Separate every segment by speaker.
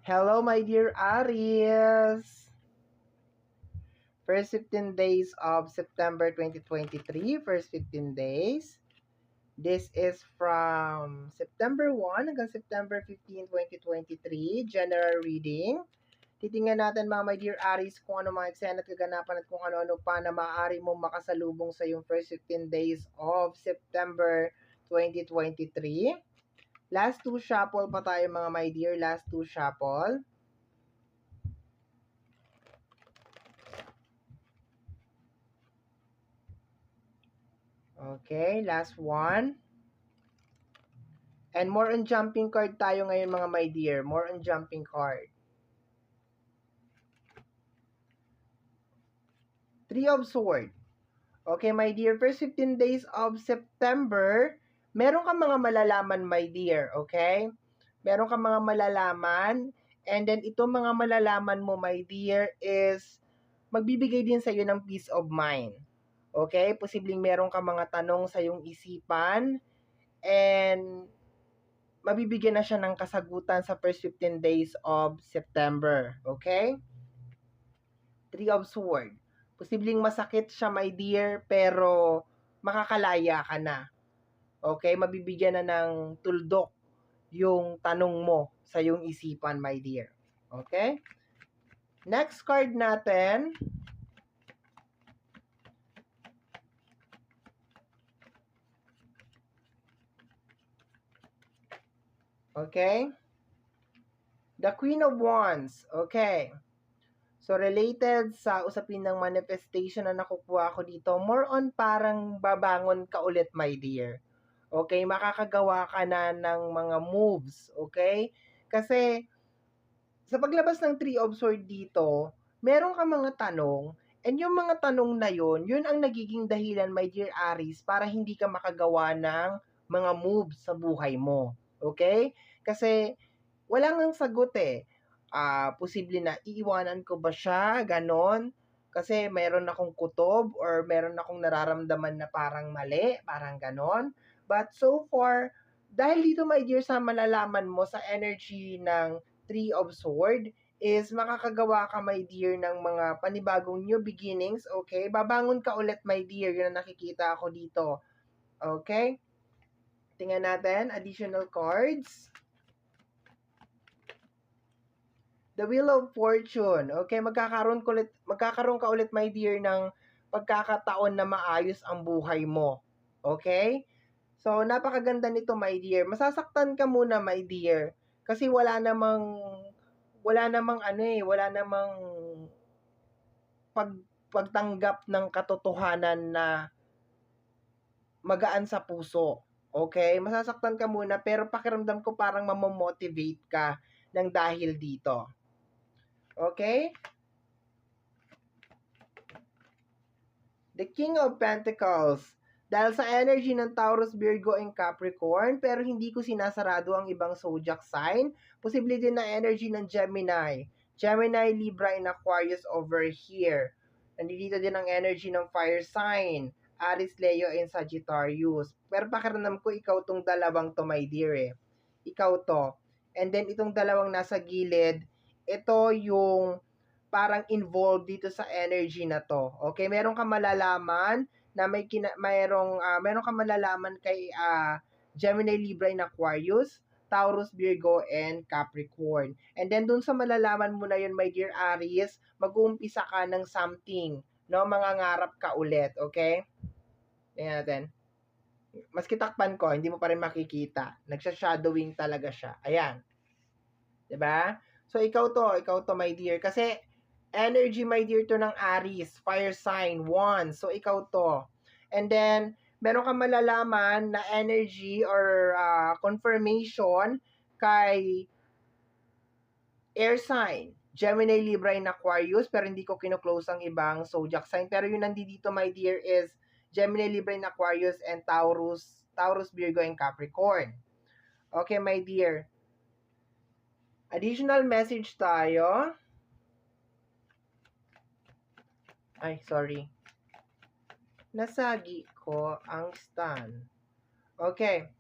Speaker 1: Hello, my dear Aries. First 15 days of September 2023. First 15 days. This is from September 1 hanggang September 15, 2023. General reading. Titingnan natin mga my dear Aries kung ano mga eksena at kaganapan at kung ano-ano pa na maaari mong makasalubong sa yung first 15 days of September 2023. Last two shuffle pa tayo mga my dear. Last two shuffle. Okay, last one. And more on jumping card tayo ngayon mga my dear. More on jumping card. Three of Swords. Okay, my dear. First 15 days of September, meron kang mga malalaman, my dear. Okay? Meron kang mga malalaman. And then, itong mga malalaman mo, my dear, is magbibigay din sa iyo ng peace of mind. Okay? Posibleng meron kang mga tanong sa iyong isipan. And mabibigyan na siya ng kasagutan sa first 15 days of September. Okay? Three of Swords. Posibleng masakit siya, my dear, pero makakalaya ka na. Okay? Mabibigyan na ng tuldok yung tanong mo sa yung isipan, my dear. Okay? Next card natin. Okay? The Queen of Wands. Okay. So, related sa usapin ng manifestation na nakukuha ko dito, more on parang babangon ka ulit, my dear. Okay? Makakagawa ka na ng mga moves. Okay? Kasi, sa paglabas ng Three of Swords dito, meron ka mga tanong, and yung mga tanong na yun ang nagiging dahilan, my dear Aries, para hindi ka makagawa ng mga moves sa buhay mo. Okay? Kasi, wala ngang sagot eh. Posible na iiwanan ko ba siya, ganon. Kasi meron akong kutob or meron akong nararamdaman na parang mali, parang ganon. But so far, dahil dito my dear sa malalaman mo sa energy ng Three of Swords, is makakagawa ka my dear ng mga panibagong new beginnings, okay? Babangon ka ulit my dear, yun ang nakikita ako dito. Okay? Tingnan natin, additional cards. The Wheel of Fortune. Okay, magkakaroon ka ulit, my dear, ng pagkakataon na maayos ang buhay mo. Okay? So, napakaganda nito, my dear. Masasaktan ka muna, my dear. Kasi wala namang pagtanggap ng katotohanan na magaan sa puso. Okay? Masasaktan ka muna, pero pakiramdam ko parang mamomotivate ka ng dahil dito. Okay? The King of Pentacles. Dahil sa energy ng Taurus, Virgo, and Capricorn, pero hindi ko sinasarado ang ibang zodiac sign. Posible din na energy ng Gemini. Gemini, Libra, and Aquarius over here. Nandito din ang energy ng fire sign. Aries, Leo, and Sagittarius. Pero pakiramdam ko ikaw tong dalawang to, my dear eh. Ikaw to. And then itong dalawang nasa gilid, ito yung parang involved dito sa energy na to. Okay, meron kang malalaman na meron kang malalaman kay Gemini, Libra, and Aquarius, Taurus, Virgo, and Capricorn. And then dun sa malalaman mo na yun, my dear Aries, mag-uumpisa ka ng something, no? Mangangarap ka ulit, okay? Tingnan natin. Maski takpan ko, hindi mo pa rin makikita. Nagsha-shadowing talaga siya. Ayan. 'Di ba? So ikaw to, my dear. Kasi energy, my dear, to ng Aries, fire sign, 1. So, ikaw to. And then, meron kang malalaman na energy or confirmation kay air sign, Gemini, Libra, and Aquarius, pero hindi ko kino-close ang ibang zodiac sign. Pero yung nandito, my dear, is Gemini, Libra, and Aquarius, and Taurus, Virgo, and Capricorn. Okay, my dear. Additional message tayo. Ay, sorry. Nasagi ko ang stand. Okay.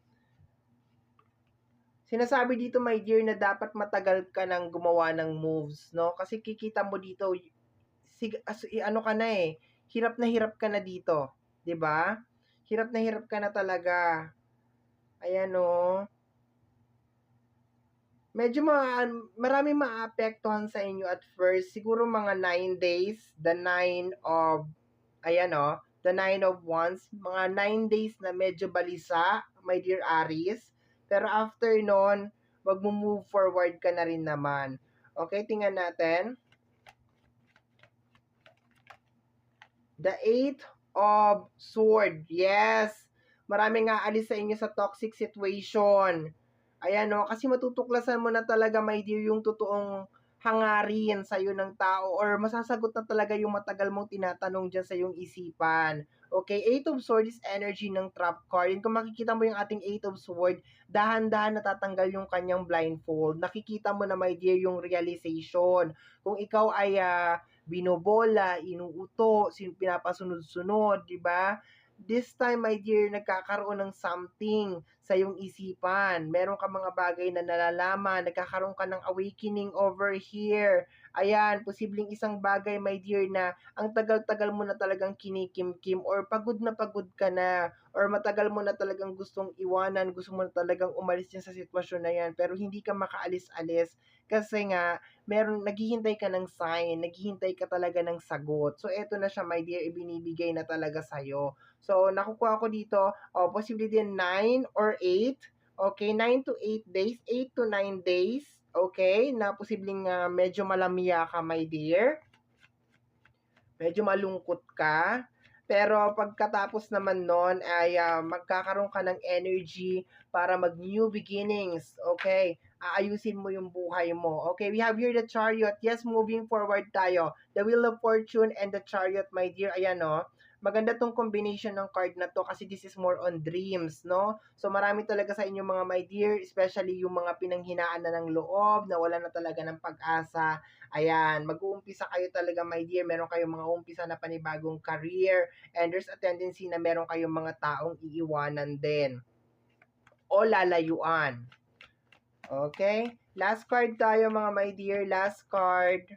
Speaker 1: Sinasabi dito, my dear, na dapat matagal ka nang gumawa ng moves, no? Kasi kikita mo dito, ano ka na eh, hirap ka na dito, 'di ba? Hirap na hirap ka na talaga. Ayan no. Medyo maraming maapektuhan sa inyo at first. Siguro mga 9 days, the 9 of, ayan o, the 9 of Wands, mga 9 days na medyo balisa, my dear Aries. Pero after nun, wag mo move forward ka na rin naman. Okay, tingnan natin. The 8 of Sword. Yes. Maraming aalis sa inyo sa toxic situation. Ayan no, kasi matutuklasan mo na talaga, my dear, yung totoong hangarin sa iyo ng tao or masasagot na talaga yung matagal mong tinatanong dyan sa iyong isipan. Okay, 8 of Sword is energy ng trap card. And kung makikita mo yung ating 8 of Sword, dahan-dahan natatanggal yung kanyang blindfold. Nakikita mo na, my dear, yung realization. Kung ikaw ay binobola, inuuto, pinapasunod-sunod, di ba? This time, my dear, nagkakaroon ng something sa iyong isipan. Meron ka mga bagay na nalalaman, nagkakaroon ka ng awakening over here. Ayan, posibleng isang bagay, my dear, na ang tagal-tagal mo na talagang kinikimkim or pagod na pagod ka na or matagal mo na talagang gustong iwanan, gusto mo na talagang umalis din sa sitwasyon na yan pero hindi ka makaalis-alis kasi nga naghihintay ka ng sign, naghihintay ka talaga ng sagot. So eto na siya, my dear, ibinibigay na talaga sa'yo. So, nakukuha ko dito, possibly din 9 or 8. Okay, 9 to 8 days, 8 to 9 days. Okay, na posibleng medyo malamya ka, my dear. Medyo malungkot ka. Pero pagkatapos naman nun ay magkakaroon ka ng energy para mag-new beginnings. Okay? Aayusin mo yung buhay mo. Okay, we have here the Chariot. Yes, moving forward tayo. The Wheel of Fortune and the Chariot, my dear. Ayan, no? Maganda tong combination ng card na to kasi this is more on dreams, no? So marami talaga sa inyo mga my dear, especially yung mga pinanghinaan na ng loob, na wala na talaga ng pag-asa. Ayan, mag-uumpisa kayo talaga, my dear. Meron kayong mga umpisa na panibagong career and there's a tendency na meron kayong mga taong iiwanan din o lalayuan. Okay? Last card tayo, mga my dear. Last card.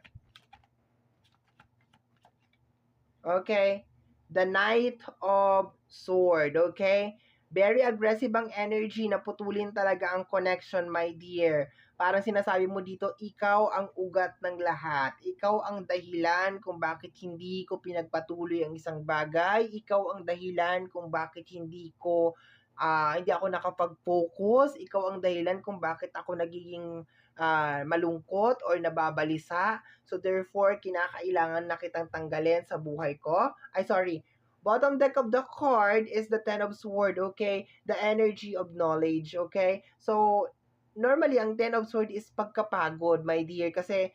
Speaker 1: Okay? The Knight of Sword. Okay? Very aggressive ang energy na putulin talaga ang connection, my dear. Parang sinasabi mo dito, ikaw ang ugat ng lahat. Ikaw ang dahilan kung bakit hindi ko pinagpatuloy ang isang bagay. Ikaw ang dahilan kung bakit hindi ako nakapag-focus. Ikaw ang dahilan kung bakit ako nagiging malungkot or nababalisa. So therefore, kinakailangan na kitang tanggalin sa buhay ko. Bottom deck of the card is the Ten of Sword, okay? The energy of knowledge, okay? So, normally, ang Ten of Sword is pagkapagod, my dear, kasi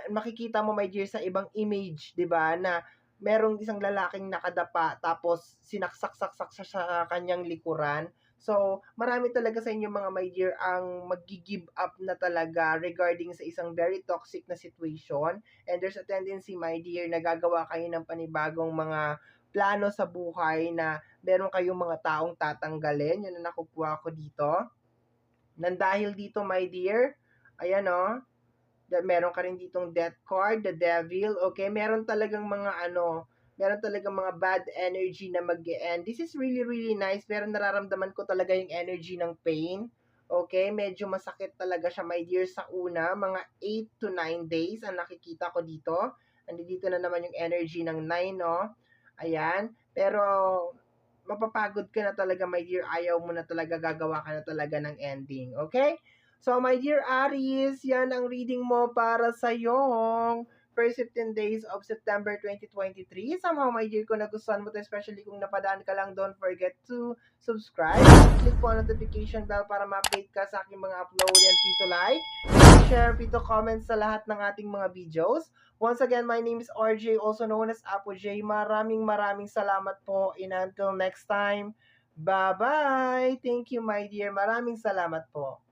Speaker 1: makikita mo, my dear, sa ibang image, di ba, na merong isang lalaking nakadapa, tapos sinaksak-saksak sa kanyang likuran. So, marami talaga sa inyo mga my dear ang mag-give up na talaga regarding sa isang very toxic na situation. And there's a tendency, my dear, na gagawa kayo ng panibagong mga plano sa buhay na meron kayong mga taong tatanggalin. Yun na nakukuha ko dito. Nang dahil dito, my dear, ayan o, meron ka rin ditong death card, the devil, okay? Meron talagang mga bad energy na mag-e-end. This is really, really nice, pero nararamdaman ko talaga yung energy ng pain. Okay, medyo masakit talaga siya, my dear, sa una. Mga 8 to 9 days ang nakikita ko dito. Andito na naman yung energy ng 9, no? Ayan. Pero, mapapagod ka na talaga, my dear. Ayaw mo na talaga, gagawa ka na talaga ng ending. Okay? So, my dear Aries, yan ang reading mo para sa yung first 15 days of September 2023. Somehow, my dear, kung nagustuhan mo to, especially kung napadaan ka lang, don't forget to subscribe. Click po ang notification bell para ma-update ka sa aking mga upload and free to like, share, free to comment sa lahat ng ating mga videos. Once again, my name is RJ, also known as Apo J. Maraming salamat po. And until next time, bye-bye! Thank you, my dear. Maraming salamat po.